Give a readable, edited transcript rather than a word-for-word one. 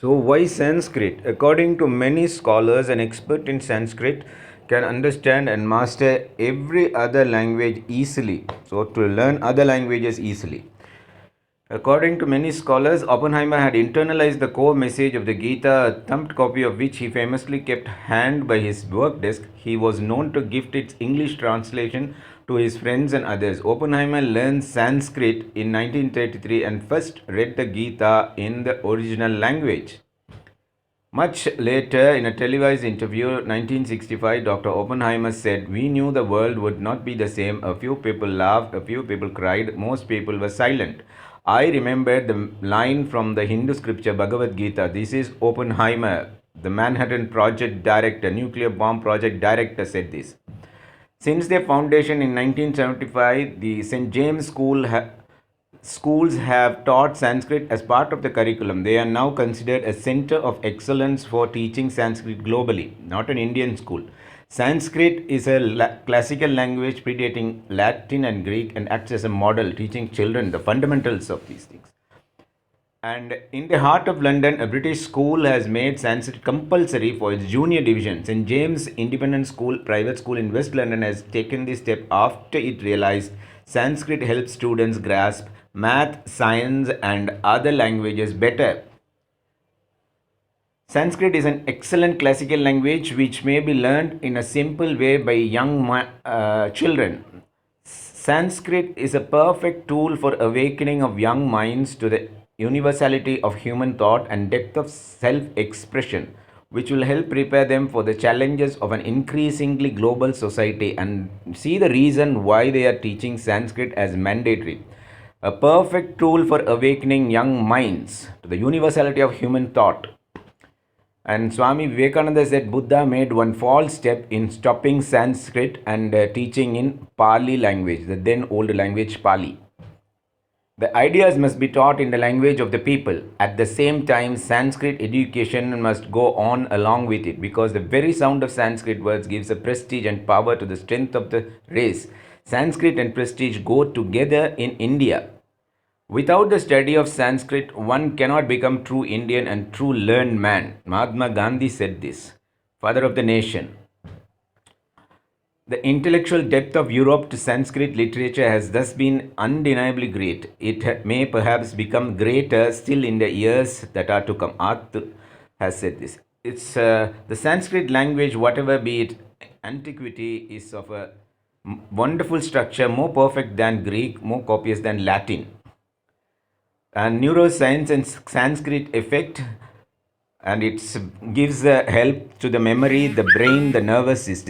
So, why Sanskrit? According to many scholars, an expert in Sanskrit can understand and master every other language easily. So, to learn other languages easily. According to many scholars, Oppenheimer had internalized the core message of the Gita, a thumbed copy of which he famously kept hand by his work desk. He was known to gift its English translation to his friends and others. Oppenheimer learned Sanskrit in 1933 and first read the Gita in the original language. Much later, in a televised interview, 1965, Dr. Oppenheimer said, "We knew the world would not be the same. A few people laughed, a few people cried, most people were silent." I remembered the line from the Hindu scripture Bhagavad Gita. This is Oppenheimer, the Manhattan Project director, nuclear bomb project director, said this. Since their foundation in 1975, the St. James schools have taught Sanskrit as part of the curriculum. They are now considered a center of excellence for teaching Sanskrit globally, not an Indian school. Sanskrit is a classical language predating Latin and Greek and acts as a model, teaching children the fundamentals of these things. And in the heart of London, a British school has made Sanskrit compulsory for its junior division. St. James Independent School, private school in West London, has taken this step after it realized Sanskrit helps students grasp math, science, and other languages better. Sanskrit is an excellent classical language which may be learned in a simple way by young children. Sanskrit is a perfect tool for awakening of young minds to the universality of human thought and depth of self expression, which will help prepare them for the challenges of an increasingly global society. And see the reason why they are teaching Sanskrit as mandatory. A perfect tool for awakening young minds to the universality of human thought. And Swami Vivekananda said Buddha made one false step in stopping Sanskrit and teaching in Pali language, the then old language Pali. The ideas must be taught in the language of the people. At the same time, Sanskrit education must go on along with it because the very sound of Sanskrit words gives a prestige and power to the strength of the race. Sanskrit and prestige go together in India. Without the study of Sanskrit, one cannot become true Indian and true learned man. Mahatma Gandhi said this, father of the nation. The intellectual depth of Europe to Sanskrit literature has thus been undeniably great. It may perhaps become greater still in the years that are to come. Arth has said this. It's the Sanskrit language, whatever be it, antiquity, is of a wonderful structure, more perfect than Greek, more copious than Latin. And neuroscience and Sanskrit effect, and it gives help to the memory, the brain, the nervous system.